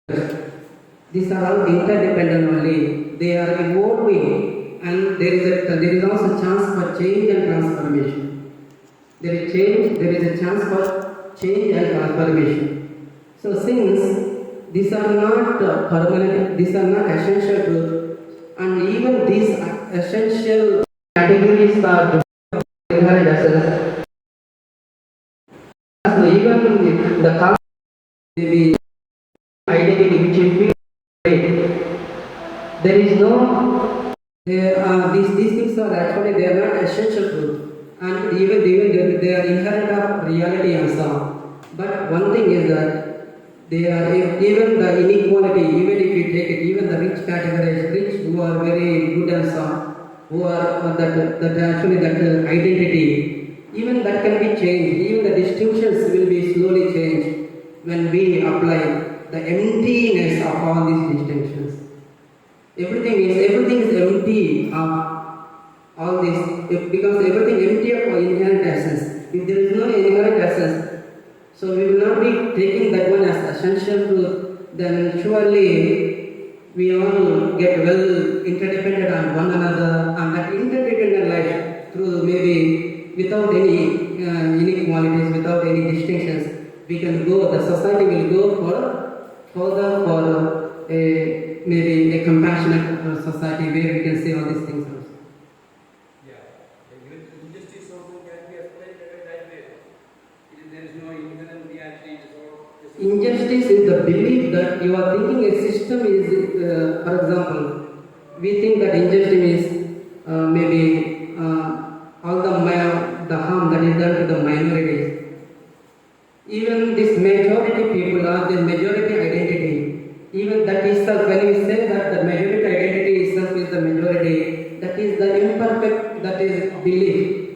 These are all interdependent only. They are evolving, and there is also chance for change and transformation. There is change. There is a chance for change and transformation. So since these are not permanent, these are not essential truth, and even these essential categories are inherent essence. So even the concept may be identity which is fixed. There is no these things are actually they are not essential truth, and even they are inherent of reality and so on. But one thing is that they are even the inequality, even if you take it, even the rich categories, rich who are very good and so on, who are that actually that identity, even that can be changed. Even the distinctions will be slowly changed when we apply the emptiness of all these distinctions. Everything is empty of all this because everything empty of inherent essence. If there is no inherent essence, so we will not be taking that one as essential truth. Then surely we all get well interdependent on one another, and that interdependent life through maybe without any inequalities, without any distinctions, we can go. The society will go further for maybe a compassionate society where we can say all these things also. Yeah, injustice also can be explained that way. There is no inherent reality. Injustice is the belief that you are thinking a system is, for example, we think that injustice is maybe all the harm that is done to the minorities. Even this majority people are the majority identity. Even that itself, when we say that the majority identity itself is the majority, that is the imperfect, that is belief.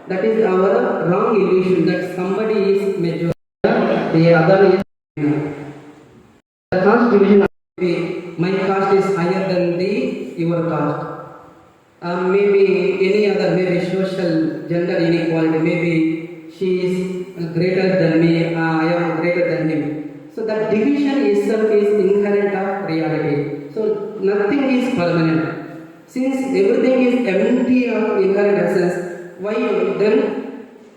That is our wrong illusion that somebody is majority, the other is minor. The caste division, my caste is higher than your caste. Maybe any other, maybe social gender inequality, maybe she is greater than me, I am greater than him. So that division itself is inherent of reality. So nothing is permanent. Since everything is empty of inherent essence, why then?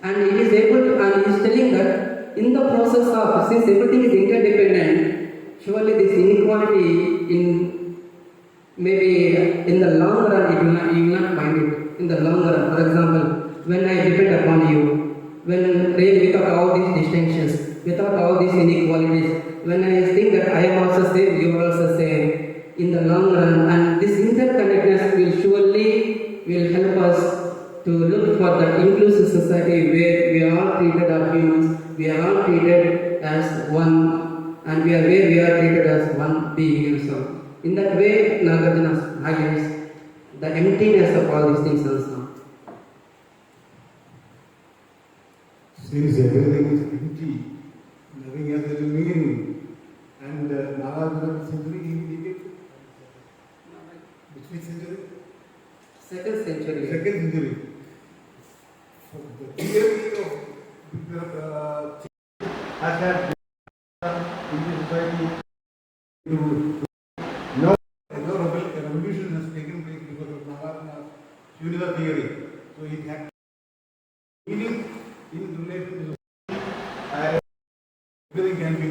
And it is able to, and it is telling that in the process of, since everything is interdependent, surely this inequality in maybe in the long run you will not find it in the long run. For example, when I depend upon you, when really without all these distinctions, without all these inequalities, when I think that I am also same, you are also same, in the long run, and this interconnectedness will surely will help us to look for that inclusive society where we are all treated as humans, we are all treated as one, and where we are treated as one being and so. In that way, Nagarjuna highlights the emptiness of all these things also. Since everything is empty, nothing has any meaning, and Nagarjuna century he indicated which century? Second century. Second century. The theory of has had in the society to no revolution has taken place because of Nagarjuna's Shunyata theory. So it had meaning in relation to society. Everything can be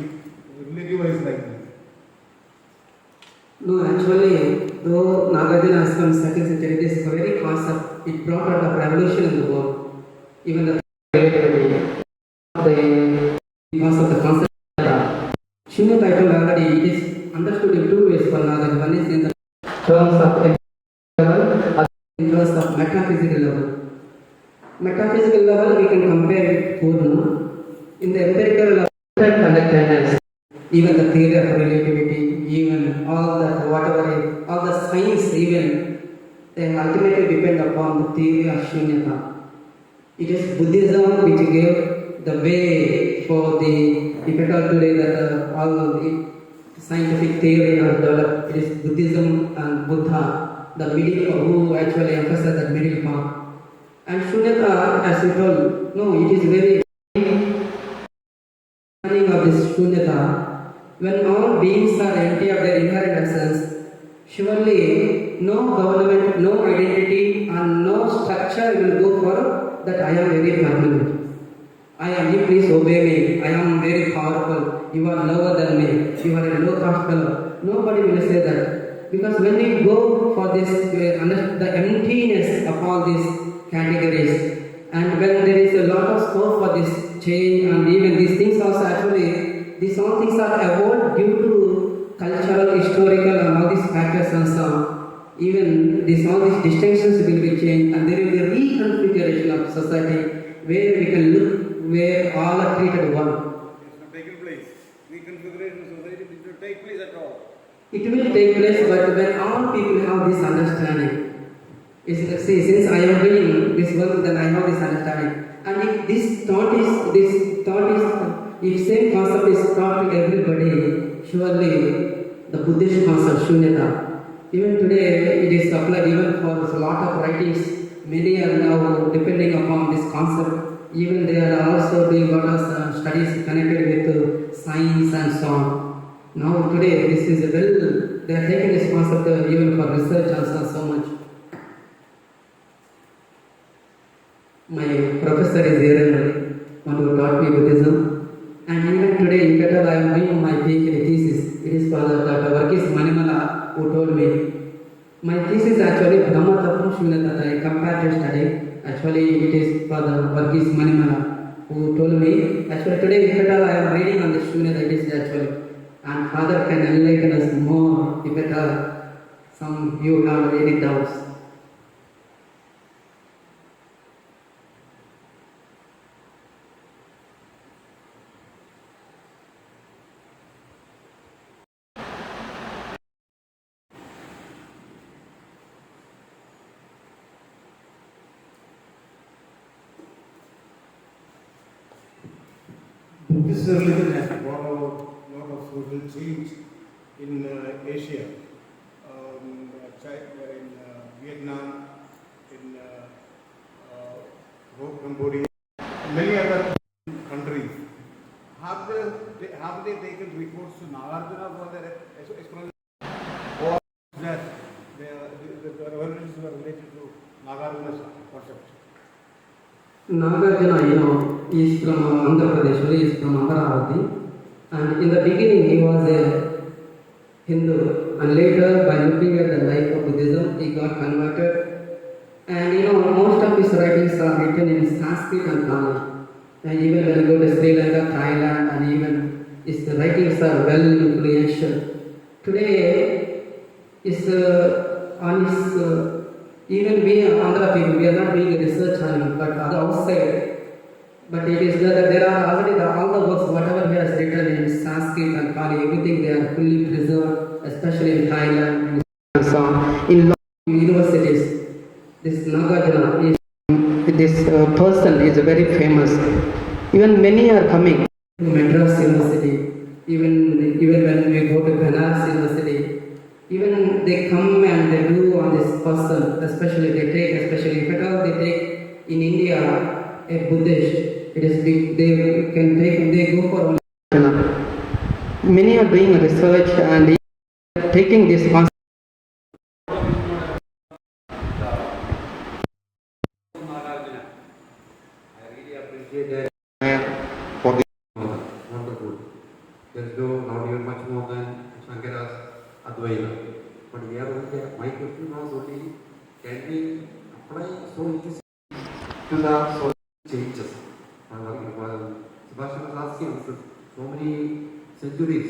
relativized like that. No, actually, though Nagarjuna has come second century, this very concept, it brought out a revolution in the world. Even the because of the concept of Shunyata, I told already, it is understood in two ways for Nagarjuna. One is in the terms of level, other in terms of metaphysical level. Metaphysical level, we can compare it with Purna. In the empirical level, connectedness, even the theory of relativity, even all the science, even they ultimately depend upon the theory of Shunyata. It is Buddhism which gave the way for the, if at all today that all the scientific theory are developed, it is Buddhism and Buddha, the middle, who actually emphasize that middle path. And Shunyata, as you told, no, it is very meaning of this Shunyata, When all beings are empty of their inherent essence, surely no government, no identity, and no structure will go for that I am very permanent. I am, you please obey me. I am very powerful. You are lower than me. You are a low caste fellow. Nobody will say that. Because when we go for this, the emptiness of all these categories, and when there is a lot of scope for this change, and even these things also actually, these all things are evolved due to cultural, historical, and all these factors and so on. Even all these distinctions will be changed, and there will be a reconfiguration of society where we can look where all are treated one. It's not taking place. Reconfiguration of society did not take place at all. It will take place, but when all people have this understanding, see, since I am doing this work, then I have this understanding. And if if same concept is taught to everybody, surely the Buddhist concept, Shunyata, even today it is applied even for a lot of writings. Many are now depending upon this concept. Even they are also doing a lot of studies connected with science and so on. Now today this is they are taking this concept even for research also so much. My professor is here, one who taught me Buddhism, and even today in Qatar I am doing my PhD thesis. It is for Dr. Varghese Manimala who told me. My thesis actually Brahma Tattvam Shunyata, a comparative study. Actually it is for the Varghese Manimala who told me. Actually today in Qatar I am reading on the Shunyata, it is actually. And Father can enlighten us more if at all some you have any doubts. This religion has brought about a lot of social change in Asia, in Vietnam, in Cambodia, many other countries. Have they taken recourse to Nagarjuna for their explanation, or that the revolutions were related to Nagarjuna's concept? Nagarjuna, is from Andhra Pradesh, he is from Amaravati, and in the beginning he was a Hindu, and later by looking at the life of Buddhism, he got converted. And most of his writings are written in Sanskrit and Pali. And even when you go to Sri Lanka, Thailand, and even his writings are well influential. Today, on his even we Andhra people, we are not doing research on him, but on the outside. But it is that there are already all the works, whatever he has written in Sanskrit and Pali, everything they are fully preserved, especially in Thailand and so on. In universities, this Nagarjuna, this person is very famous. Even many are coming to Madras University, even when we go to Banaras University. Even they come and they do on this person, especially if at all they take in India a Buddhist, it is big, they go for only. Many are doing research and taking this concept. Nagarjuna, I really appreciate that for the wonderful. There is no not even much more than Shankara's Advaita. But we are only, my question was only, can we apply so easy to the social changes? Sebastian was asking, so many centuries,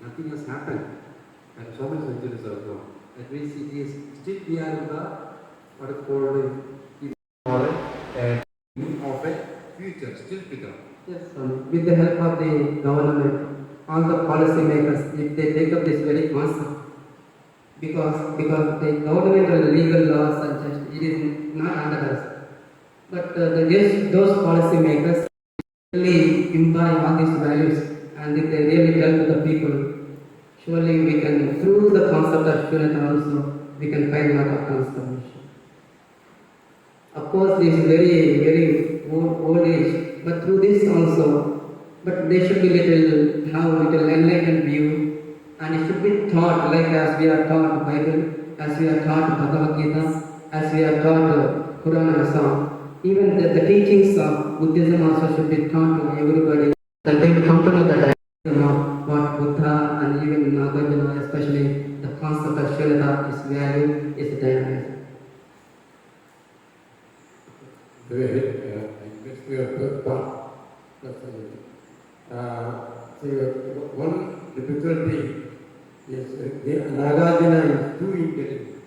nothing has happened, and so many centuries are gone. That means it is still we are in the what is called of a future still to come. Yes, with the help of the government, all the policy makers, if they take up this very concept, because the government and legal laws are just, it is not under us. But those policy makers really imbibe all these values, and if they really tell to the people, surely we can, through the concept of Shunyata also, we can find a lot of transformation. Of course, this is very old age, but through this also, but they should be little enlightened view taught, like as we are taught Bible, as we are taught Bhagavad Gita, as we are taught Quran and so on. Even the teachings of Buddhism also should be taught to everybody. That they will come to know that what Buddha and even Nagarjuna, especially the concept of Shunyata, is value, is dynamic. I missed your first part. So one difficulty is Nagarjuna is too intelligent.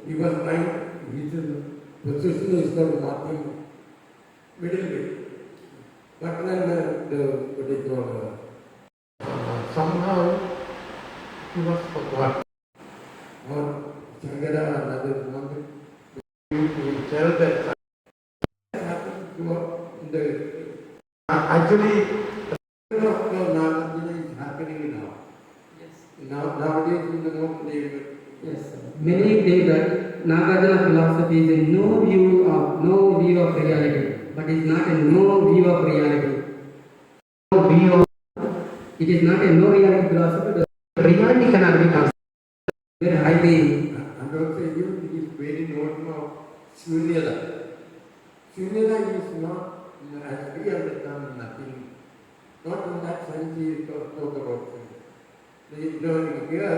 He was trying, his position is not nothing middle way. But then somehow he was forgotten. Or Shankara and others wanted to tell that happened to the actually the Nagarjuna is happening now. Yes. Nowadays in the modern day. Yes. Many think that Nagarjuna philosophy is a no view of reality, but it's not a no view of reality. It is not a no reality philosophy, but reality cannot be considered. Very highly. And also even it is very notion of Shunyata. Shunyata is not, as we understand, nothing. Not in that sense he talk about it. Here,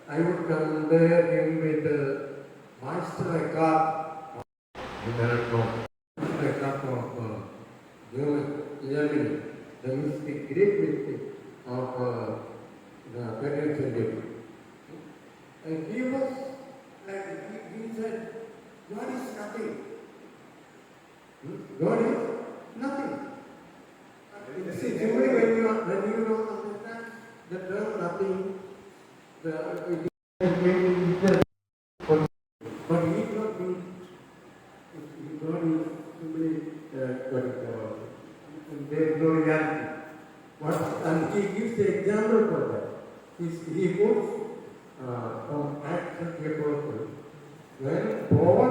I would compare him with Meister Eckhart. You may not know. Meister Eckhart of Germany, the mystic, great mystic of the 20th century. And he was like, he said, God is nothing. God is nothing. See, simply when you don't understand the term nothing, but he not mean God is simply there is no reality. And he gives the example for that. He puts from Acts of the Apostles, when Paul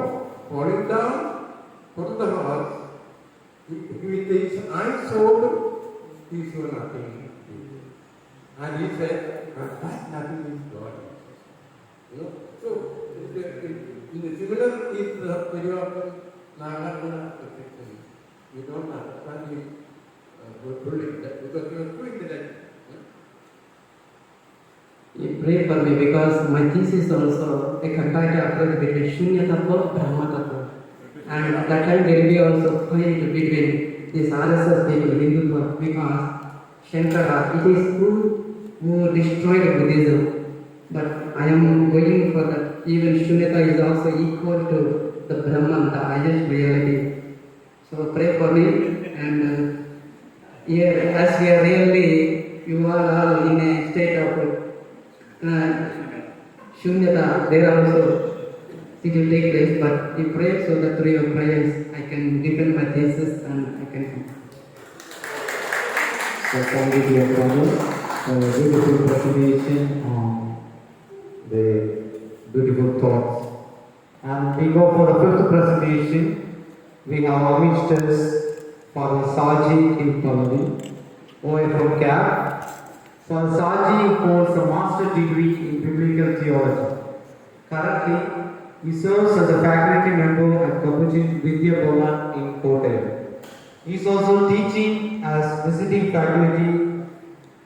falling down from the horse, with his eyes open, he saw nothing. And he said, that nothing is God. So, in the similar is the very often Nagarjuna perception. You don't understand him fully because you are too intelligent. You pray for me because my thesis also a comparative approach between Shunya Tattva and Brahma Tattva. And that time there will be also fight between these RSS people, Hindu, because Shankara, it is who destroyed Buddhism. But I am going for that. Even Shunyata is also equal to the Brahman, the highest reality. So pray for me. And here, as we are really, you are all in a state of Shunyata, there also it will take place. But you pray so that through your prayers I can defend my thesis and I can. So thank you, dear brother. Beautiful presentation on the beautiful thoughts. And we go for the fifth presentation. We have amidst us Father Saji in Palani, OA from CAP. Father Saji holds a master's degree in biblical theology. Currently, he serves as a faculty member at Capuchin Vidya Bhavan in Kottayam. He is also teaching as visiting faculty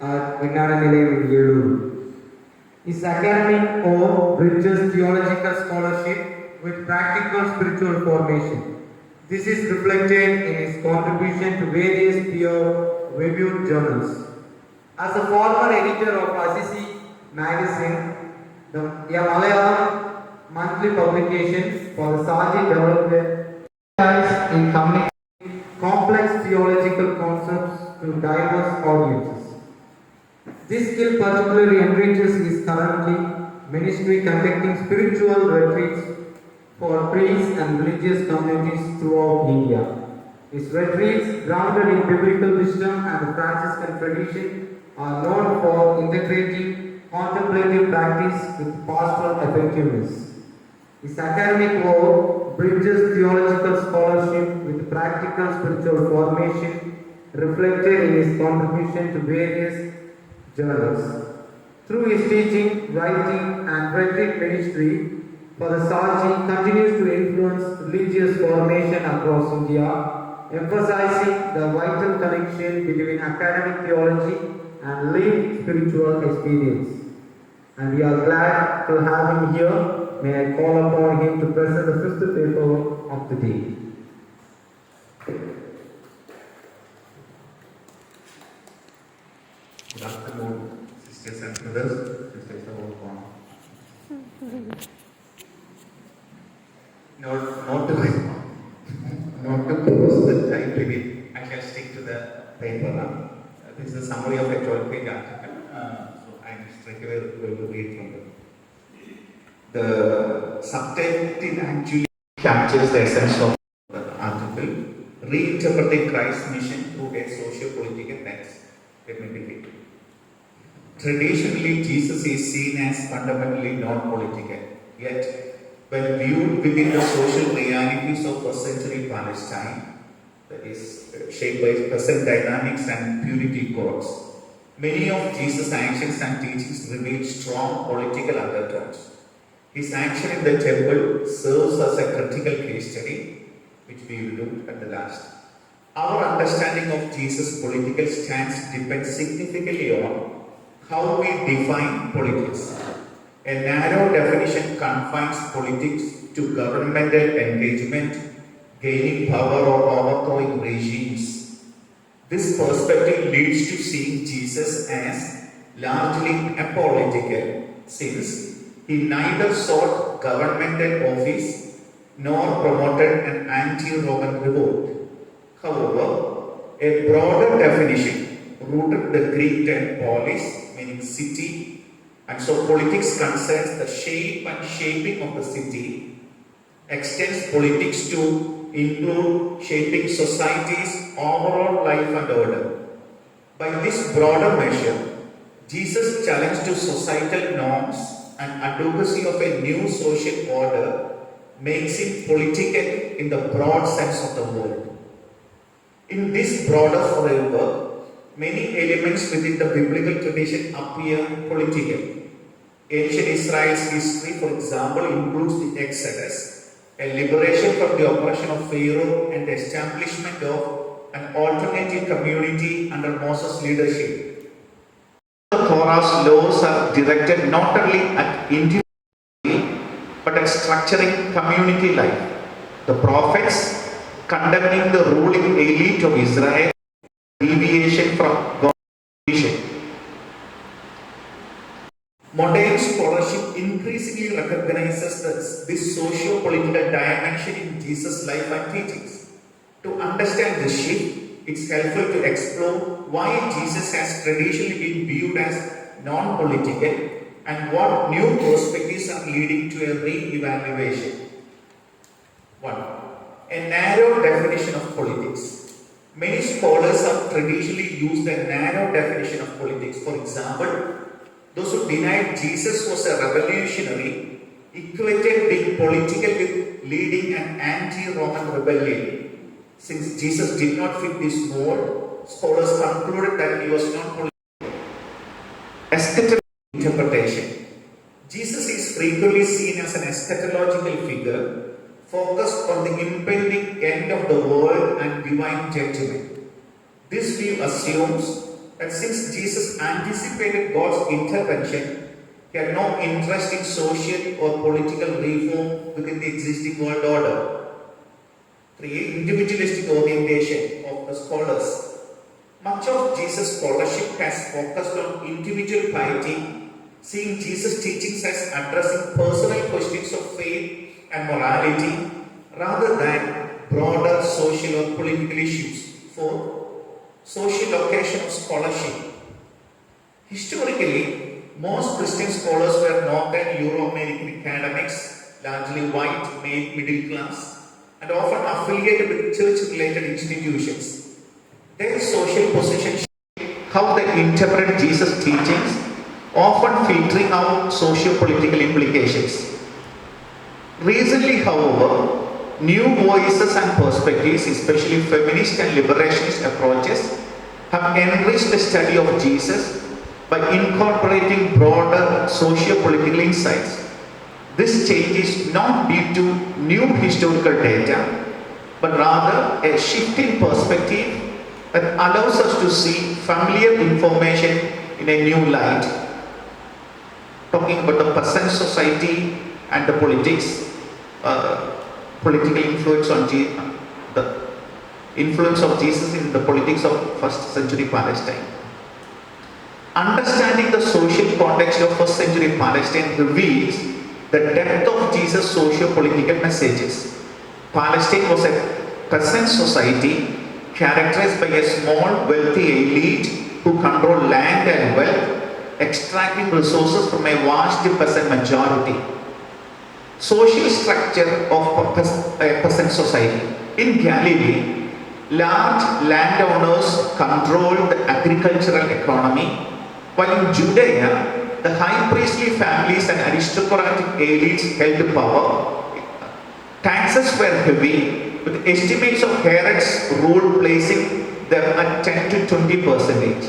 at Vijnananilayam in Yeluru. His academic or Bridges Theological Scholarship with practical spiritual formation. This is reflected in his contribution to various peer-reviewed journals. As a former editor of Assisi magazine, the Malayalam monthly publication for the Saji developed in communicating complex theological concepts to diverse audiences. This skill particularly enriches his currently ministry conducting spiritual retreats for priests and religious communities throughout India. His retreats, grounded in biblical wisdom and the Franciscan tradition, are known for integrating contemplative practice with pastoral effectiveness. His academic work bridges theological scholarship with practical spiritual formation, reflected in his contribution to various journals. Through his teaching, writing, and retreat ministry, Father Saji continues to influence religious formation across India, emphasizing the vital connection between academic theology and lived spiritual experience. And we are glad to have him here. May I call upon him to present the fifth paper of the day. Good afternoon, sisters and brothers. Sisters are all gone. Not to close the time limit, I shall stick to the paper. This is a summary of a 12-page article. So I am straight away going to read from it. The subtitle actually captures the essence of the article, reinterpreting Christ's mission through a socio-political lens. Let me begin. Traditionally, Jesus is seen as fundamentally non-political. Yet, when viewed within the social realities of first-century Palestine, that is shaped by present dynamics and purity codes, many of Jesus' actions and teachings reveal strong political undertones. His action in the temple serves as a critical case study, which we will do at the last. Our understanding of Jesus' political stance depends significantly on how we define politics. A narrow definition confines politics to governmental engagement, gaining power or overthrowing regimes. This perspective leads to seeing Jesus as largely apolitical, since he neither sought governmental office nor promoted an anti-Roman revolt. However, a broader definition rooted in the Greek term polis, meaning city, and so politics concerns the shape and shaping of the city, extends politics to include shaping society's overall life and order. By this broader measure, Jesus' challenge to societal norms and advocacy of a new social order makes him political in the broad sense of the word. In this broader framework, many elements within the biblical tradition appear political. Ancient Israel's history, for example, includes the Exodus, a liberation from the oppression of Pharaoh and the establishment of an alternative community under Moses' leadership. The Torah's laws are directed not only at individuality but at structuring community life. The prophets condemning the ruling elite of Israel, deviation from God's vision. Modern scholarship increasingly recognizes this socio-political dimension in Jesus' life and teachings. To understand this shift, it's helpful to explore why Jesus has traditionally been viewed as non-political and what new perspectives are leading to a re-evaluation. 1. A narrow definition of politics. Many scholars have traditionally used a narrow definition of politics. For example, those who denied Jesus was a revolutionary equated being political with leading an anti-Roman rebellion. Since Jesus did not fit this mold, scholars concluded that he was not political. Eschatological interpretation. Jesus is frequently seen as an eschatological figure focused on the impending end of the world and divine judgment. This view assumes that since Jesus anticipated God's intervention, he had no interest in social or political reform within the existing world order. 3. Individualistic orientation of the scholars. Much of Jesus' scholarship has focused on individual piety, seeing Jesus' teachings as addressing personal questions of faith and morality rather than broader social or political issues. 4. Social location of scholarship. Historically, most Christian scholars were Northern Euro-American academics, largely white, male, middle class, and often affiliated with church-related institutions. Their social position shaped how they interpret Jesus' teachings, often filtering out socio-political implications. Recently, however, new voices and perspectives, especially feminist and liberationist approaches, have enriched the study of Jesus, by incorporating broader socio-political insights. This change is not due to new historical data, but rather a shift in perspective that allows us to see familiar information in a new light. Talking about the present society and the politics, political influence on the influence of Jesus in the politics of first century Palestine. Understanding the social context of first century Palestine reveals the depth of Jesus' socio-political messages. Palestine was a peasant society characterized by a small, wealthy elite who controlled land and wealth, extracting resources from a vast peasant majority. Social structure of a peasant society. In Galilee, large landowners controlled the agricultural economy, while in Judea, the high priestly families and aristocratic elites held power. Taxes were heavy, with estimates of Herod's rule placing them at 10 to 20%.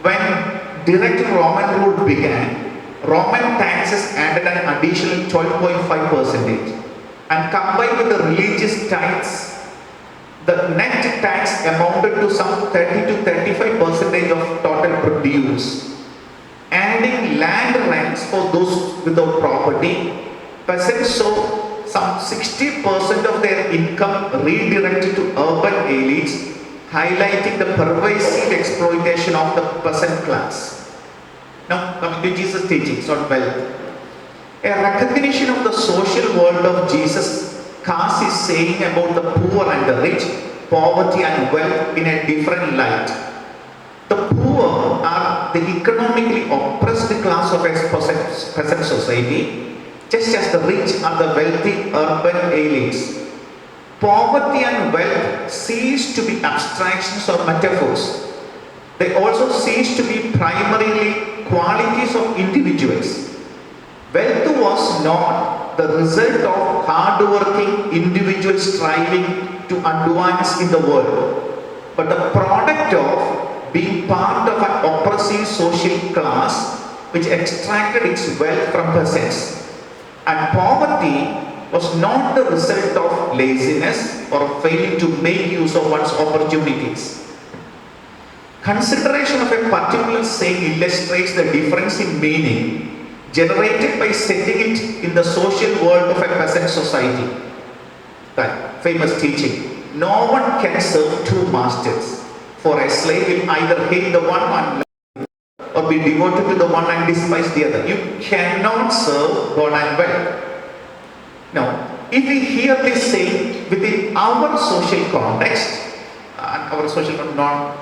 When direct Roman rule began, Roman taxes added an additional 12.5%, and combined with the religious tithes, the net tax amounted to some 30 to 35% of total produce. Adding land rents for those without property, peasants saw some 60% of their income redirected to urban elites, highlighting the pervasive exploitation of the peasant class. Now, coming to Jesus' teachings on wealth. A recognition of the social world of Jesus casts his saying about the poor and the rich, poverty and wealth in a different light. The poor are the economically oppressed class of a peasant society, just as the rich are the wealthy urban elites. Poverty and wealth cease to be abstractions or metaphors. They also cease to be primarily qualities of individuals. Wealth was not the result of hard-working individuals striving to advance in the world, but the product of being part of an oppressive social class which extracted its wealth from peasants. And poverty was not the result of laziness or failing to make use of one's opportunities. Consideration of a particular saying illustrates the difference in meaning generated by setting it in the social world of a peasant society. That famous teaching, no one can serve two masters, for a slave will either hate the one and or be devoted to the one and despise the other. You cannot serve God and wealth. Now, if we hear this saying within our social context, and our social norm,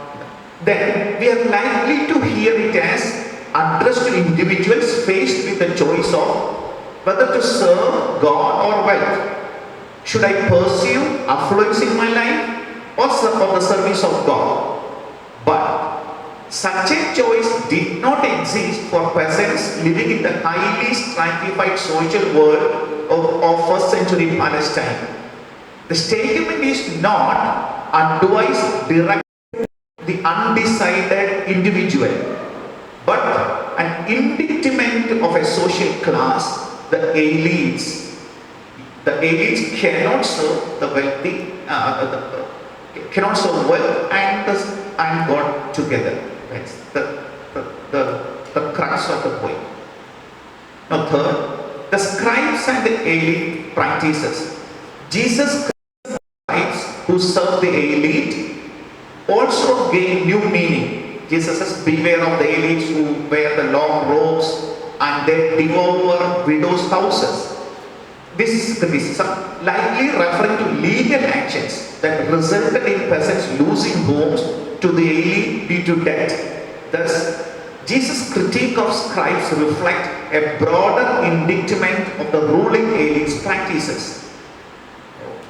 then we are likely to hear it as addressed to individuals faced with the choice of whether to serve God or wealth. Should I pursue affluence in my life or serve for the service of God? But such a choice did not exist for peasants living in the highly stratified social world of first century Palestine. The statement is not advice directed to the undecided individual, but an indictment of a social class, the elites. The elites cannot serve the wealthy, cannot serve wealth and God together. That's the crux of the point. Now, third, the scribes and the elite practices. Jesus' scribes who serve the elite also gain new meaning. Jesus says, beware of the elites who wear the long robes and they devour widows' houses. This is criticism, likely referring to legal actions that resulted in peasants losing homes to the elite due to debt. Thus, Jesus' critique of scribes reflect a broader indictment of the ruling elite's practices.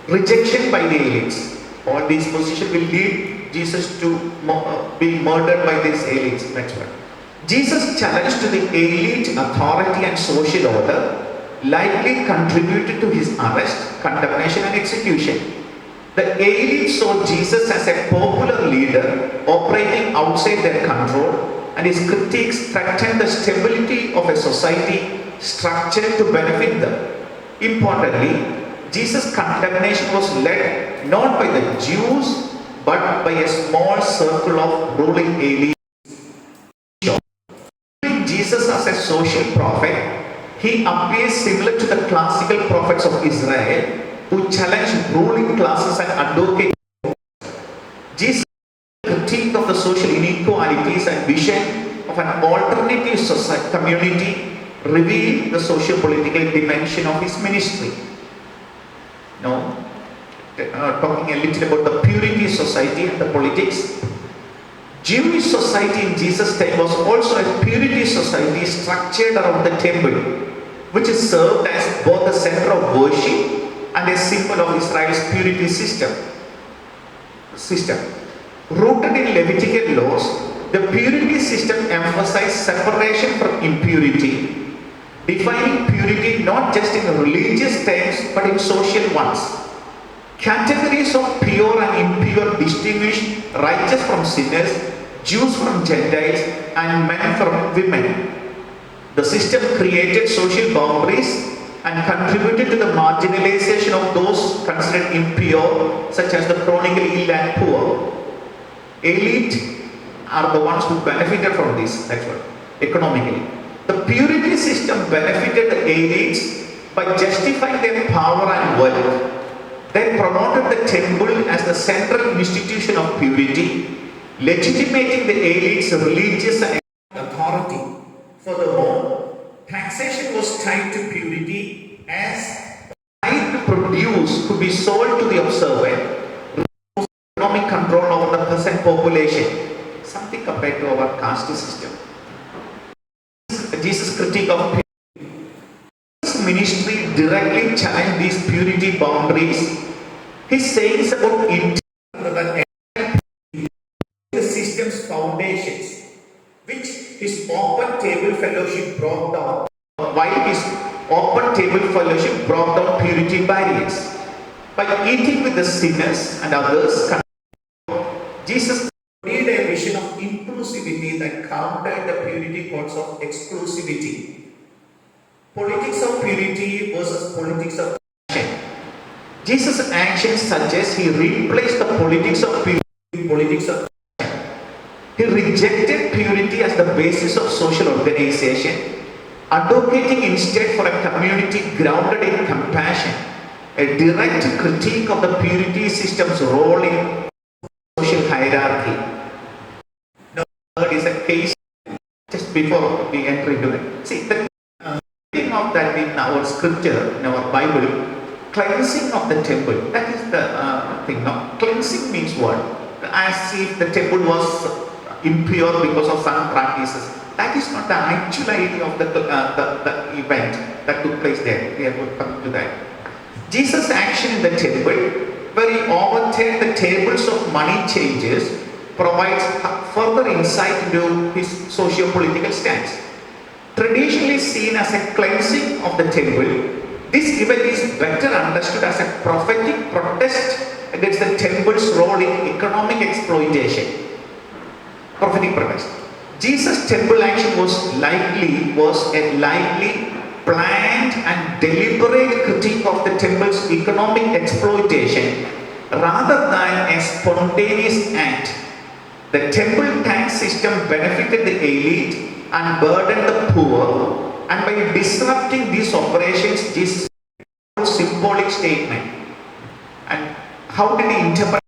Rejection by the elites. All these positions will lead Jesus to be murdered by these elites. That's right. Jesus' challenge to the elite authority and social order likely contributed to his arrest, condemnation and execution. The elite saw Jesus as a popular leader operating outside their control and his critiques threatened the stability of a society structured to benefit them. Importantly, Jesus' condemnation was led not by the Jews but by a small circle of ruling elites. Jesus as a social prophet, he appears similar to the classical prophets of Israel who challenged ruling classes and advocated. Jesus' critique of the social inequalities and vision of an alternative society, community revealed the socio-political dimension of his ministry. Now, talking a little about the purity society and the politics. Jewish society in Jesus' time was also a purity society structured around the temple, which is served as both the center of worship and a symbol of Israel's purity system. Rooted in Levitical laws, the purity system emphasized separation from impurity, defining purity not just in religious terms but in social ones. Categories of pure and impure distinguish righteous from sinners, Jews from Gentiles, and men from women. The system created social boundaries and contributed to the marginalization of those considered impure, such as the chronically ill and poor. Elite are the ones who benefited from this, actually, economically. The purity system benefited the elites by justifying their power and wealth. They promoted the temple as the central institution of purity, legitimating the elites' religious and authority. Furthermore, taxation was tied to purity as right to produce could be sold to the observant, economic control over the peasant population, something compared to our caste system. Jesus' critique of purity. His ministry directly challenged these purity boundaries. His sayings about the system's foundations, which his open table fellowship broke down, while his open table fellowship broke down purity barriers. By eating with the sinners and others, Jesus created a vision of inclusivity that countered the purity codes of exclusivity. Politics of purity versus politics of action. Jesus' actions suggest he replaced the politics of purity with politics of action. He rejected purity as the basis of social organization, advocating instead for a community grounded in compassion, a direct critique of the purity system's role in social hierarchy. Now, third is a case just before we enter into it. See, the thing of that in our scripture, in our Bible, cleansing of the temple. That is the thing. Now, cleansing means what? As if the temple was impure because of some practices. That is not the actual idea of the event that took place there. We are going to come to that. Jesus' action in the temple, where he overturned the tables of money changers, provides further insight into his socio-political stance. Traditionally seen as a cleansing of the temple, this event is better understood as a prophetic protest against the temple's role in economic exploitation. Prophetic protest. Jesus' temple action was a likely planned and deliberate critique of the temple's economic exploitation rather than a spontaneous act. The temple tax system benefited the elite and burdened the poor, and by disrupting these operations, Jesus made a symbolic statement. And how did he interpret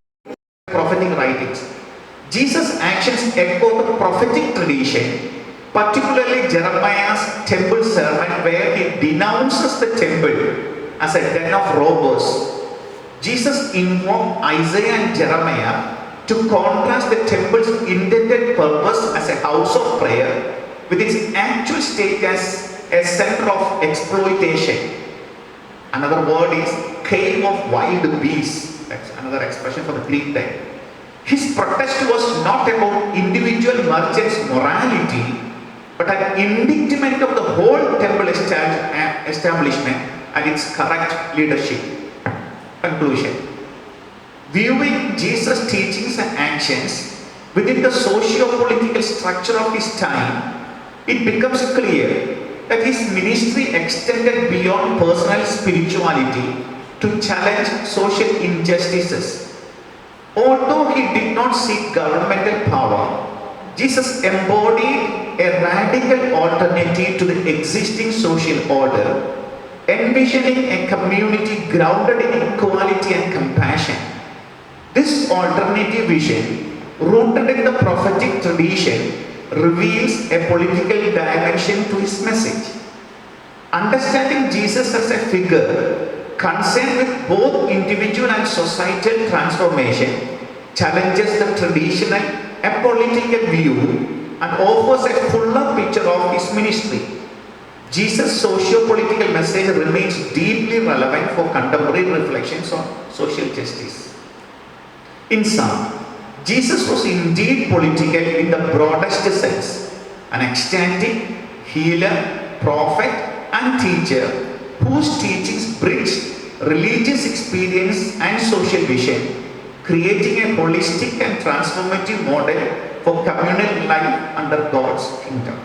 prophetic writings? Jesus' actions echo the prophetic tradition, particularly Jeremiah's temple sermon, where he denounces the temple as a den of robbers. Jesus invoked Isaiah and Jeremiah to contrast the temple's intended purpose as a house of prayer with its actual state as a center of exploitation. Another word is cave of wild beasts. That's another expression for the Greek time. His protest was not about individual merchants' morality, but an indictment of the whole temple establishment and its correct leadership. Conclusion. Viewing Jesus' teachings and actions within the socio-political structure of his time, it becomes clear that his ministry extended beyond personal spirituality to challenge social injustices. Although he did not seek governmental power, Jesus embodied a radical alternative to the existing social order, envisioning a community grounded in equality and compassion. This alternative vision, rooted in the prophetic tradition, reveals a political dimension to his message. Understanding Jesus as a figure concerned with both individual and societal transformation challenges the traditional apolitical view and offers a fuller picture of his ministry. Jesus' socio-political message remains deeply relevant for contemporary reflections on social justice. In sum, Jesus was indeed political in the broadest sense, an ecstatic healer, prophet, and teacher whose teachings bridged religious experience and social vision, creating a holistic and transformative model for communal life under God's kingdom.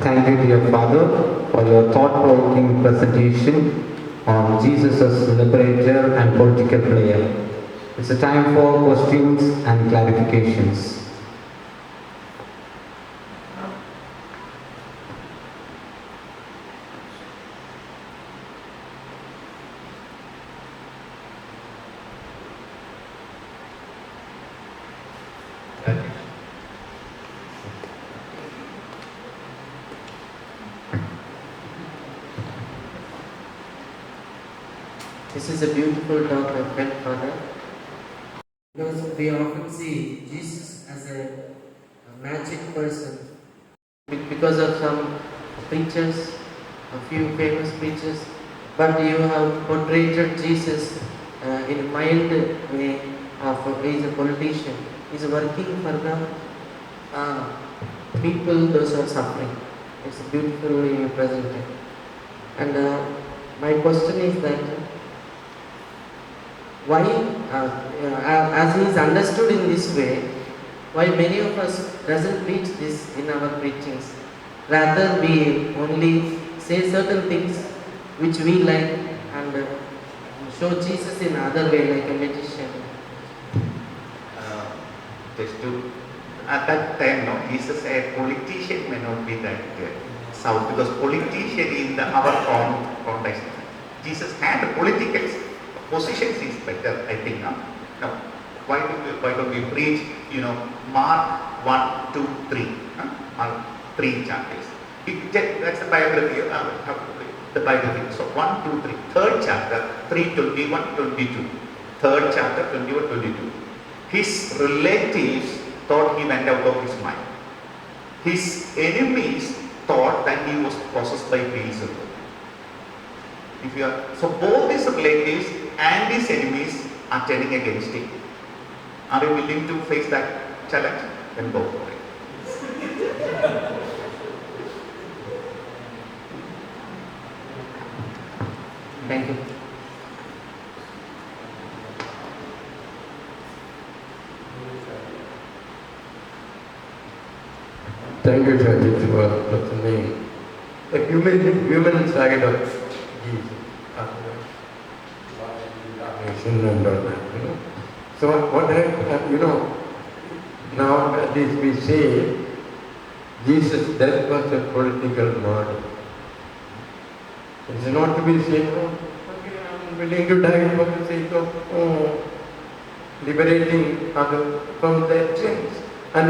Thank you, dear Father, for your thought-provoking presentation on Jesus as liberator and political player. It's a time for questions and clarifications. This is a beautiful talk of God, Father. Because we often see Jesus as a magic person. Because of some preachers, a few famous preachers, but you have portrayed Jesus in a mild way of he is a politician. He is working for the people, those who are suffering. It's beautifully presented. And my question is that why, as he is understood in this way, why many of us doesn't preach this in our preachings? Rather, we only say certain things which we like and show Jesus in other way, like a magician. Just to, at that time, no, Jesus, a politician may not be that sound, because politician in our context, Jesus had a political positions is better, I think. Now, why don't we preach, Mark 1, 2, 3, Mark 3 chapters. That's the biography, the biography. So 1, 2, 3, third chapter, 3, 21, 22. Third chapter, 21, 22. His relatives thought he went out of his mind. His enemies thought that he was possessed by Beelzebub. So both his relatives and his enemies are turning against him. Are you willing to face that challenge? Then go for it. Thank you. Thank you, Judge, for listening. The human side of Jesus. And all that, So what now at least we say Jesus' death was a political murder. It's not to be said, okay, I'm willing to die for the sake of liberating others from their sins. And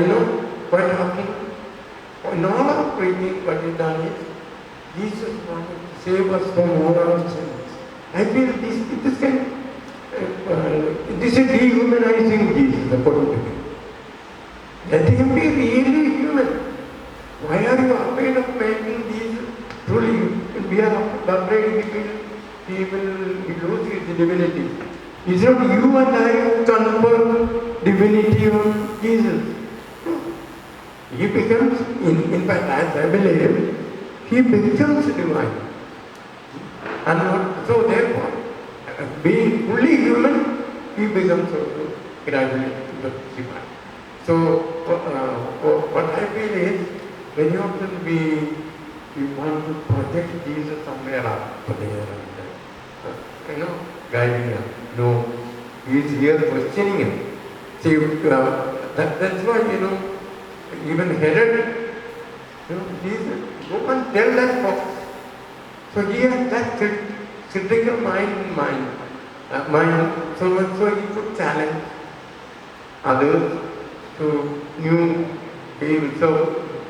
quite often, in all our preaching, what is done is, Jesus wanted to save us from all our sins. I feel this can this is dehumanizing Jesus, according to me. Let him be really human. Why are you afraid of making Jesus truly? We are afraid he will lose his divinity. It's not you and I who confer divinity on Jesus. He becomes, in fact, as I believe, he becomes divine. And so therefore, he becomes also gradually diversified. So what I feel is very often we want to project Jesus somewhere up there and guiding us. No, he is here questioning him. See, that's why even Herod, Jesus, go and tell that fox. So he has that critical mind, so much so he could challenge others to new ways of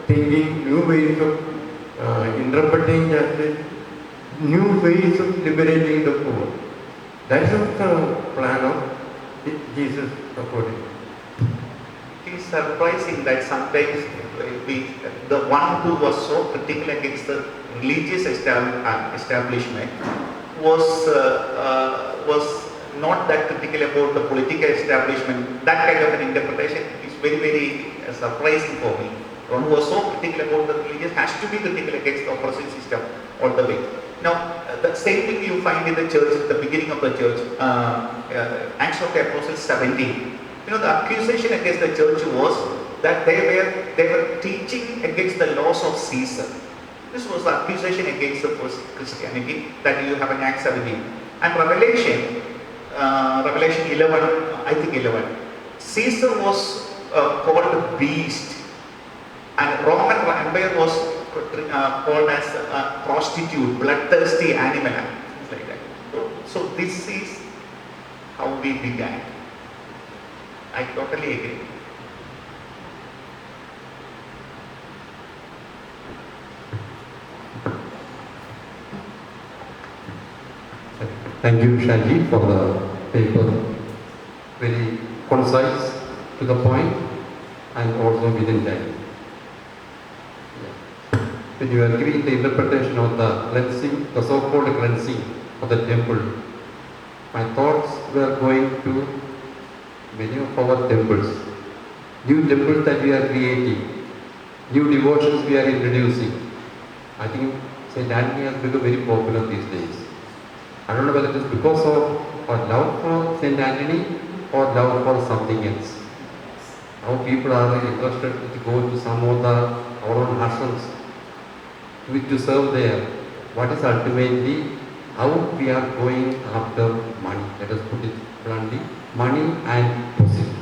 thinking, new ways of interpreting justice, new ways of liberating the poor. That is the plan of Jesus according. It is surprising that sometimes the one who was so critical against the religious establishment was not that critical about the political establishment. That kind of an interpretation is very, very surprising for me. One who was so critical about the religious has to be critical against the oppressive system all the way. Now, the same thing you find in the church, the beginning of the church, Acts of the Apostles 17. The accusation against the church was that they were teaching against the laws of Caesar. This was the accusation against the first Christianity that you have in Acts 17. And Revelation 11, I think 11, Caesar was called beast, and Roman Empire was called as prostitute, bloodthirsty animal, things like that. So this is how we began. I totally agree. Thank you, Shaji, for the paper. Very concise, to the point, and also within time. When you agree in the interpretation of the cleansing, the so-called cleansing of the temple, my thoughts were going to many of our temples. New temples that we are creating, new devotions we are introducing. I think St. Anthony has become very popular these days. I don't know whether it is because of our love for St. Anthony or love for something else. Now people are interested to go to some of our own ashrams to serve there. What is ultimately how we are going after money? Let us put it bluntly, money and position.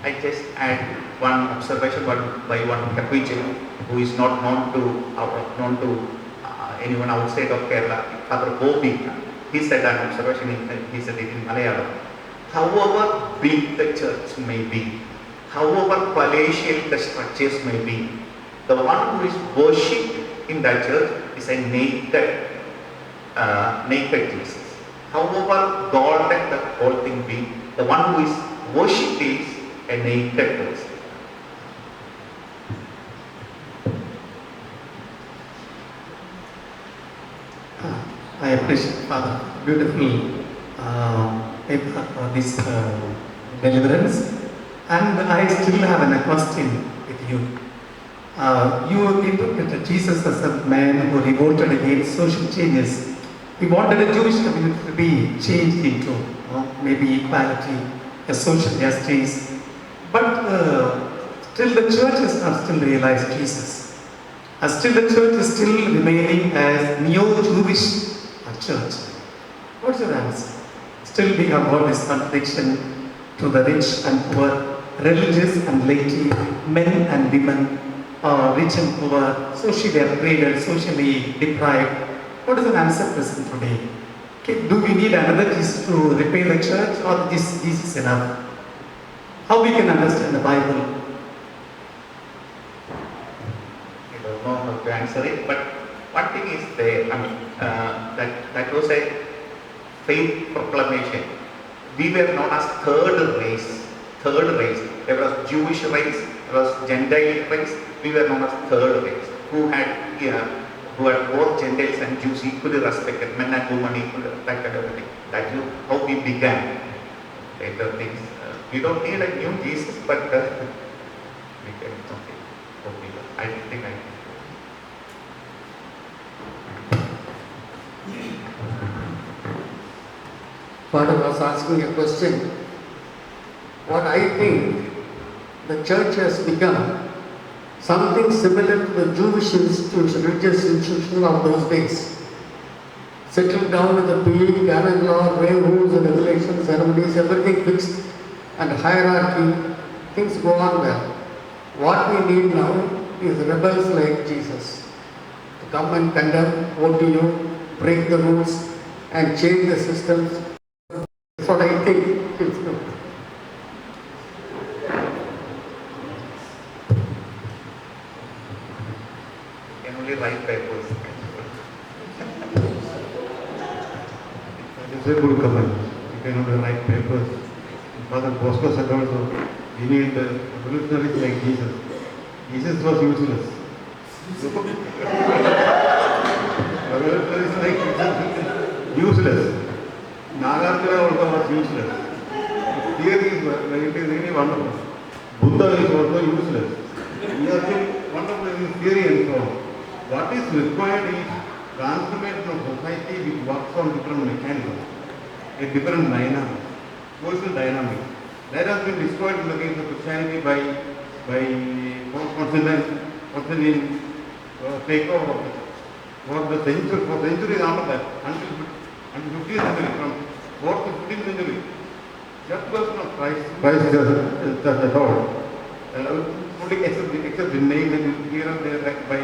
I just add one observation by one Capuchin who is not known to anyone outside of Kerala, Father Bobby. He said an observation, he said it in Malayalam. However big the church may be, however palatial the structures may be, the one who is worshipped in that church is a naked Jesus. However golden the whole thing be, the one who is worshipped is a naked person. I appreciate Father beautiful this deliverance, and I still have a question with you. You interpreted Jesus as a man who revolted against social changes. He wanted a Jewish community to be changed into maybe equality, a social justice, but still the church has not still realized Jesus. Still the church is still remaining as neo-Jewish church. What's your answer? Still we have got this contradiction to the rich and poor, religious and laity, men and women, rich and poor, socially upgraded, socially deprived. What is the answer present today? Okay, do we need another Jesus to repair the church, or this is enough? How we can understand the Bible? I don't know how to answer it, but one thing is there. I mean, that was a faith proclamation. We were known as third race. There was Jewish race, there was Gentile race. We were known as third race, who had both Gentiles and Jews equally respected, men and women equally, that kind of thing. That is how we began. Later things. We don't need a new Jesus, but we can something. I think I. Father was asking a question. What I think the church has become something similar to the Jewish institution, religious institution of those days. Settled down with the PE, canon law, way rules and regulations, ceremonies, everything fixed, and hierarchy, things go on well. What we need now is rebels like Jesus to come and condemn, vote to you, break the rules, and change the systems. That's what I think. Can only write papers. That is a good comment. You cannot write papers. Father Bosco said also, we need revolutionaries like Jesus. Jesus was useless. Revolutionaries like Jesus, useless. Nagarjuna also was useless. Theory is really wonderful. Buddha is also useless. He has been wonderful in his theory and so on. What is required is transformation of society which works on different mechanisms, a different dynamic, social dynamic. That has been destroyed in the case of Christianity by Constantine takeover of it. For centuries after that, until 15th century, from 4th to 15th century, just person of Christ does at all. Only except in name and here and there by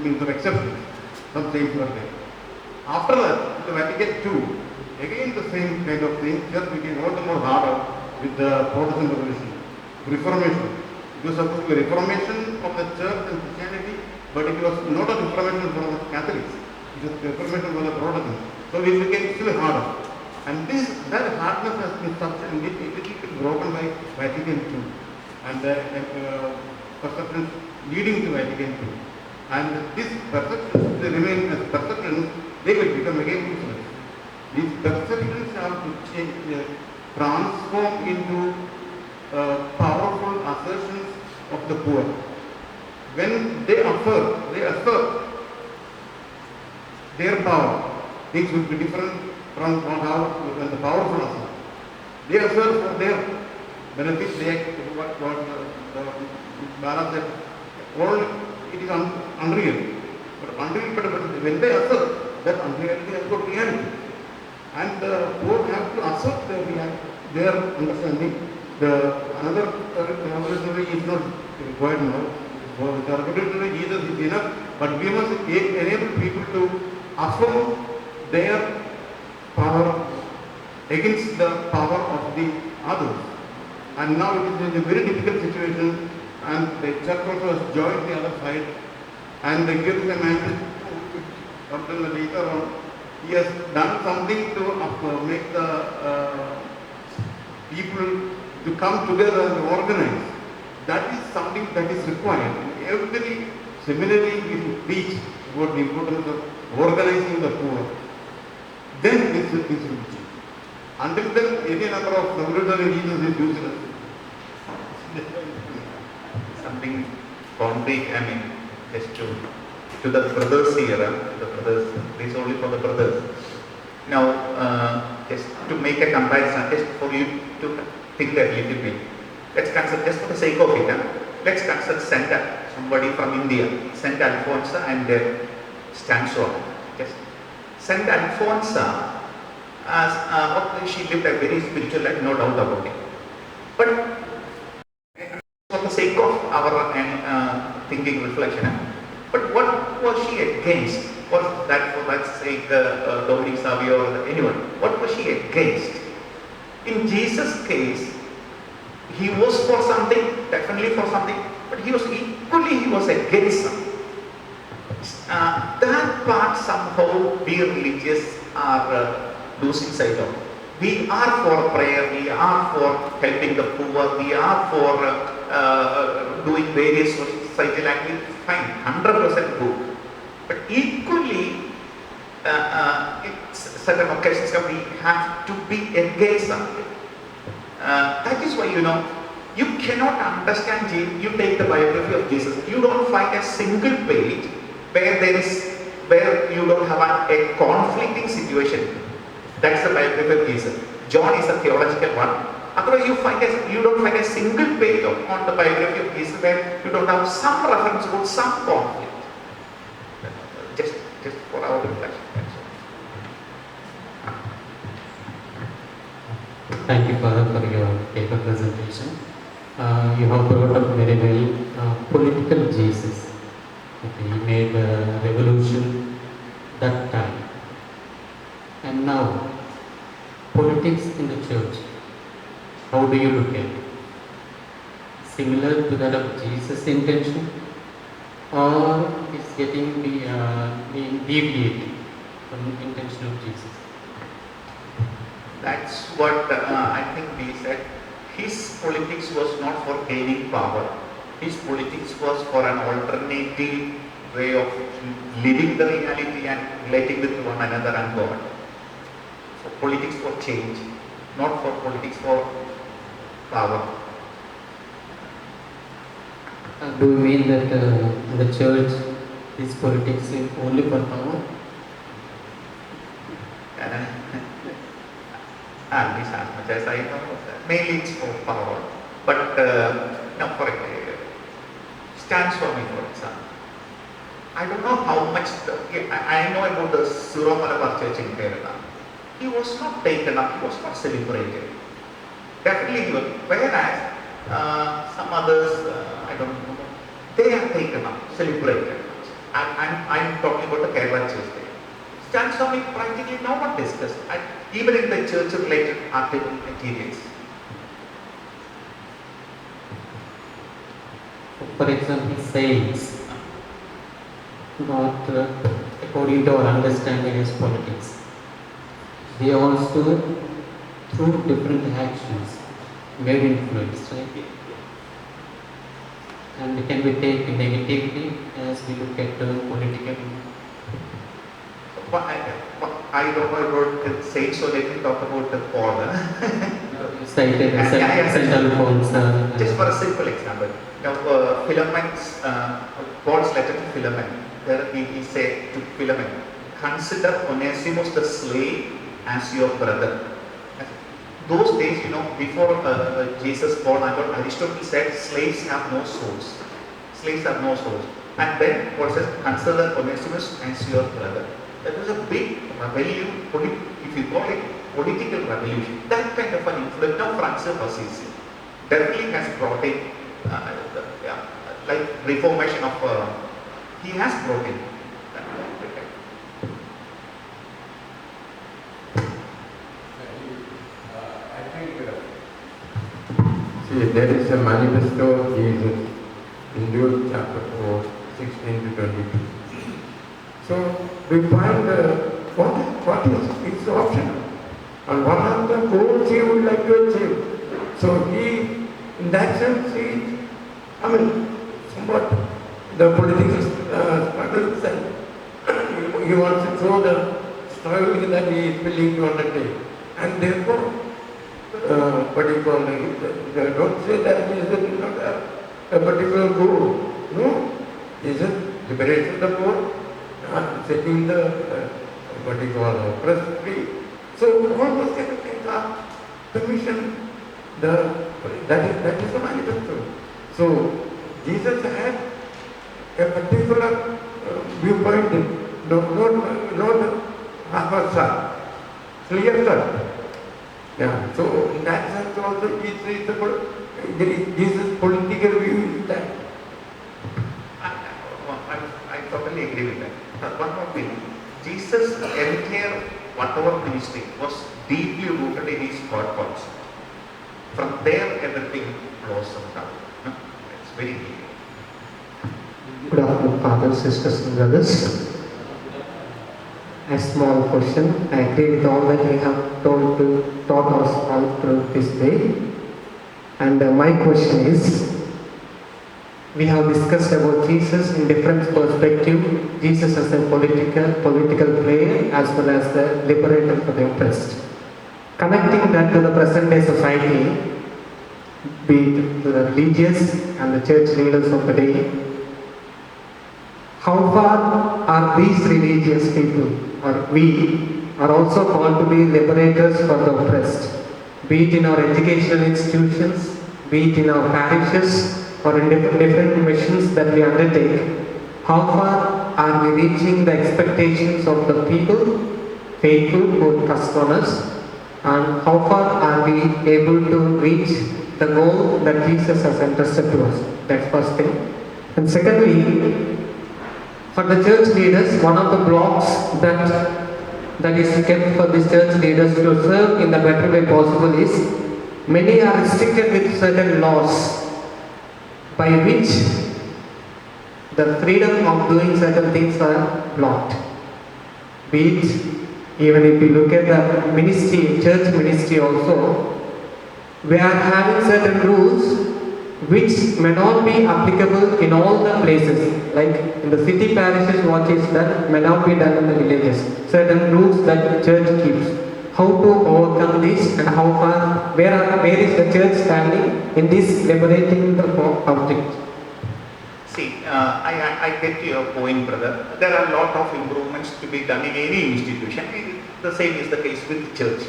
means of exceptions. Some things were there. After that, the Vatican II, again the same kind of thing, just became all the more harder with the Protestant Revolution, Reformation. It was supposed to be a reformation of the church and Christianity, but it was not a reformation for the Catholics. It was a reformation for the Protestants. So it became still harder. And that hardness has been little broken by Vatican II and the perceptions leading to Vatican II. And these perceptions, they remain as perceptions, they will become again useless. These perceptions have to change, transform into powerful assertions of the poor. When they assert their power, things will be different from how when the powerful assert. They assert for their benefits, what Bala said, all it is unreal. But when they assert, that unreality has got reality. And the poor have to assert their understanding. Another revolutionary is not required now. For the revolutionary Jesus is enough, but we must enable people to affirm their power against the power of the others. And now it is in a very difficult situation, and the church also has joined the other side, and here is a man until later on, he has done something to make the people to come together and organize. That is something that is required. In every seminary we should teach about the importance of organizing the poor. Then this will change. Until then, any number of revolutionary Jesus is useless. Something concrete, just to the brothers here, this is only for the brothers. Now, just to make a comparison, just for you to think a little bit. Let's consider, just for the sake of it, let's consider somebody from India, Saint Alfonso and Stanso. Just Saint Alfonso, she lived a very spiritual life, no doubt about it. But for the sake of our thinking reflection, but what was she against? Was that for that sake, Dominic Savio or anyone? What was she against? In Jesus' case, he was for something, definitely for something, but he was against something. That part somehow we religious are losing sight of. We are for prayer, we are for helping the poor, we are for doing various societal activities, fine, 100% good. But equally, in certain occasions we have to be against something. That is why, you cannot understand Jesus. You take the biography of Jesus, you don't find a single page where you don't have a conflicting situation. That's the biography of Jesus. John is a theological one. Otherwise, you don't find a single page on the biography of Jesus where you don't have some reference about some conflict. Just for our reflection. Thank you, Father, for your paper presentation. You have brought up very well political Jesus. Okay, he made a revolution that time. And now, politics in the church. How do you look at it? Similar to that of Jesus' intention, or it's getting being deviated from the intention of Jesus? That's what I think we said. His politics was not for gaining power. His politics was for an alternative way of living the reality and relating with one another and God. So politics for change, not for politics for power. Do you mean that in the church, this politics is only for power? At least as much as I know, mainly it's for power. But now, for stands for me, for example. I don't know how much. I know about the Suro Malabar Church in Kerala. He was not taken up. He was not celebrated. Definitely, he was. Whereas some others, I don't know, they are taken up, celebrated. I'm talking about the Kerala Church. Stands for me, practically no one discussed. Even in the church-related article materials. For example, sayings, not according to our understanding as politics. They also, through different actions, made influence, right? And can we take negatively as we look at the political? I don't know about the saints, so let me talk about the Paul. Cited as Saint Alphonse. Just for a simple example, now Philemon's, Paul's letter to Philemon, there he said to Philemon, consider Onesimus the slave as your brother. Those days, before Jesus born, Aristotle said slaves have no souls. Slaves have no souls. And then Paul says, consider Onesimus as your brother. That was a big rebellion, if you call it political revolution. That kind of an influence. Now Francis of Assisi definitely has brought in, like reformation of, he has brought in. See, there is a manifesto of Jesus in Luke chapter 4, 16 to 22. So we find what is its option and what are the goals he would like to achieve. So he, in that sense, somewhat the political struggle itself. He wants to show the struggle that he is willing to undertake. And therefore, don't say that Jesus did not have a particular goal. No, Jesus liberated the poor, setting the oppressed free. So all those kind of things are commission. That is the manifesto. So Jesus had a particular viewpoint, not half-assed, clear cut. Yeah. So in that sense also Jesus' political view is that. I totally agree with that. But one more thing, Jesus' entire whatever ministry was deeply rooted in his God concept. From there, everything blossomed out. It's very deep. Good afternoon, fathers, sisters, and brothers. A small question. I agree with all that you have taught us all through this day. And my question is, we have discussed about Jesus in different perspective. Jesus as a political player as well as the liberator for the oppressed. Connecting that to the present day society, be it to the religious and the church leaders of the day, how far are these religious people or we are also called to be liberators for the oppressed, be it in our educational institutions, be it in our parishes, or in different missions that we undertake. How far are we reaching the expectations of the people, faithful who trust on us, and how far are we able to reach the goal that Jesus has entrusted to us? That's first thing. And secondly, for the church leaders, one of the blocks that is kept for these church leaders to serve in the better way possible is many are restricted with certain laws by which the freedom of doing certain things are blocked. Be it, even if you look at the ministry, church ministry also, we are having certain rules which may not be applicable in all the places. Like in the city parishes, what is done may not be done in the villages. Certain rules that church keeps. How to overcome this and how far, where is the church standing in this liberating the object? See, I get your point, brother. There are a lot of improvements to be done in any institution. The same is the case with the church.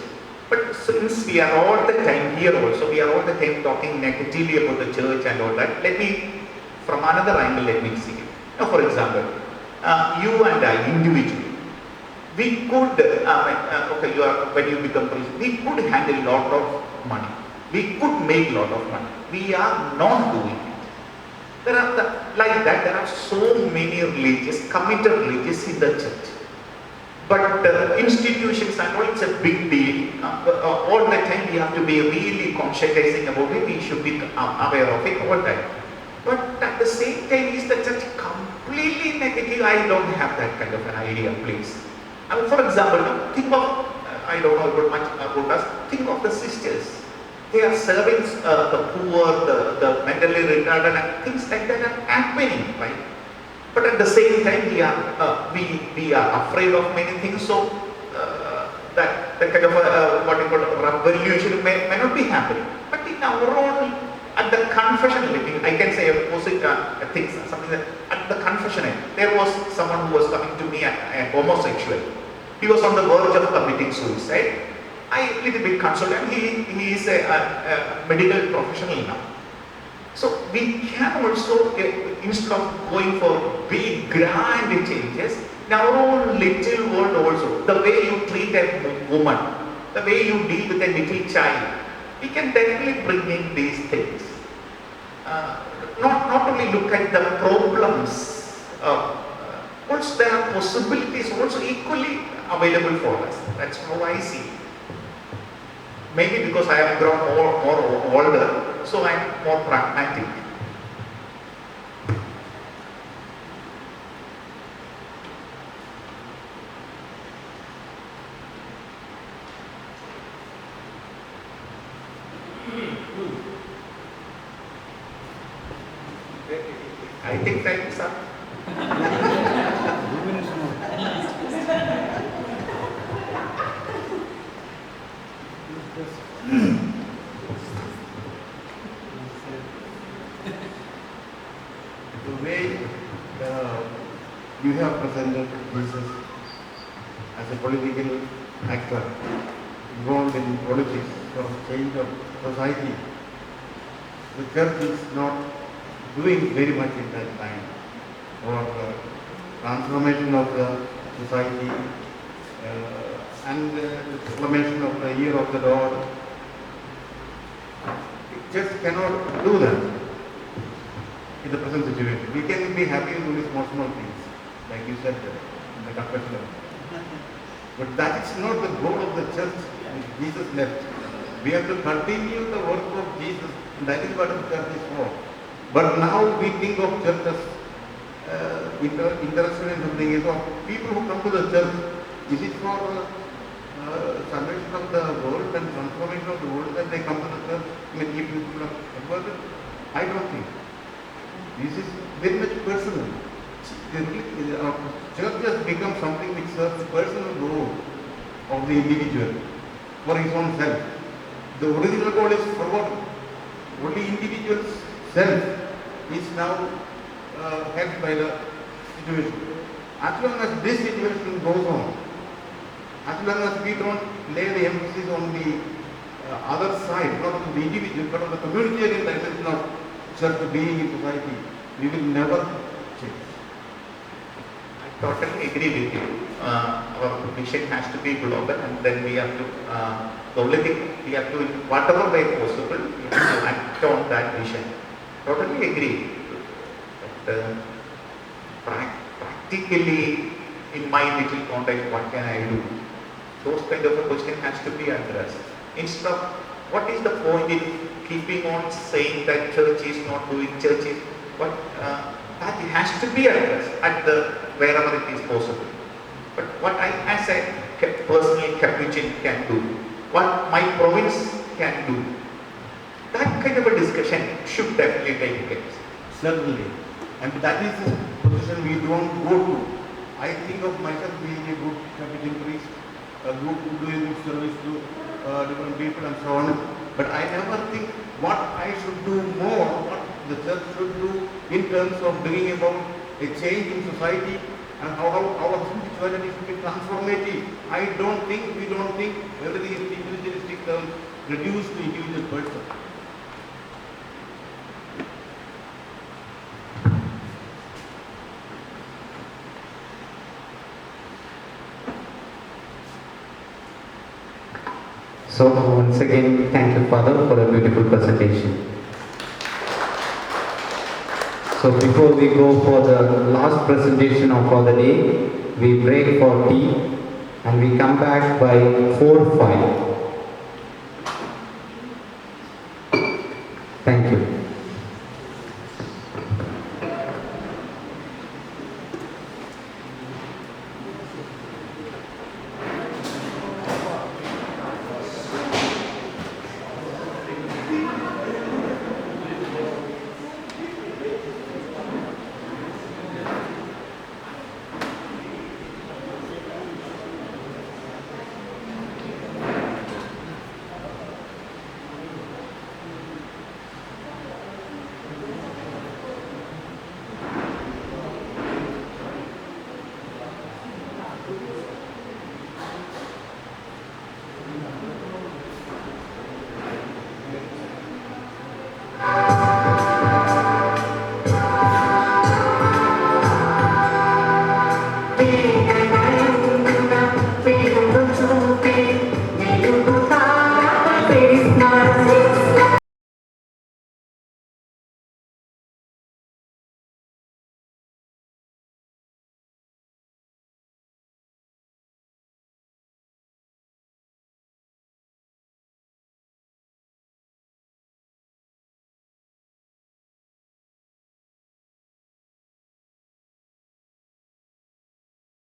But since we are all the time here also, we are all the time talking negatively about the church and all that, let me, from another angle, let me see it. Now, for example, you and I individually, we could, okay, when you become priest, we could handle a lot of money. We could make a lot of money. We are not doing it. Like that, there are so many religious, committed religious in the church. But institutions and all, it's a big deal. All the time we have to be really conscientizing about it. We should be aware of it, all that. But at the same time, is the church completely negative? I don't have that kind of an idea, please. For example, think of, I don't know much about us, think of the sisters. They are serving the poor, the mentally retarded, and things like that are happening, right? But at the same time, we are afraid of many things, so that kind of what you call revolution may not be happening. But in our own, at the confessional, I can say opposite things, something that at the confessional, there was someone who was coming to me, a homosexual. He was on the verge of committing suicide. I little bit consoled him. He is a medical professional now. So we can also, instead of going for big grand changes, in our own little world also, the way you treat a woman, the way you deal with a little child, we can definitely bring in these things. Not only look at the problems, also there are possibilities also equally available for us. That's how I see it. Maybe because I have grown more older, so I am more pragmatic. I think time is up. The way you have presented Jesus as a political actor involved in politics for change of society, the church is not doing very much in that time for transformation of the society and the proclamation of the year of the Lord. It just cannot do that in the present situation. We can be happy with only small things, like you said in the confession. But that is not the goal of the church which Jesus left. We have to continue the work of Jesus, and that is what the church is for. But now we think of church as interested in something. Is of people who come to the church, is it for salvation of the world and transformation of the world that they come to the church? I mean, if people are converted, I don't think. This is very much personal. The church has become something which serves the personal role of the individual for his own self. The original goal is forgotten. Only individual's self is now helped by the situation. As long as this situation goes on, as long as we don't lay the emphasis on the other side, not on the individual, but on the communitarian dimension of church being in society, we will never change. I totally agree with you. Our vision has to be global, and then we have to, the only thing we have to, in whatever way possible, we have to act on that vision. Totally agree. But practically, in my little context, what can I do? Those kind of a question has to be addressed. Instead of, what is the point in keeping on saying that church is not doing, church is, what, that has to be addressed at the, wherever it is possible. But what I, as a personal Capuchin can do, what my province can do, that kind of a discussion should definitely take place. Certainly. And that is the position we don't go to. I think of myself being a good Capuchin priest, a good doing good service to different people and so on. But I never think what I should do more, what the church should do in terms of bringing about a change in society and how our spirituality should be transformative. We don't think everything is individualistic terms reduced to individual person. So once again, thank you, Father, for a beautiful presentation. So before we go for the last presentation of the day, we break for tea and we come back by 4:05. Thank you.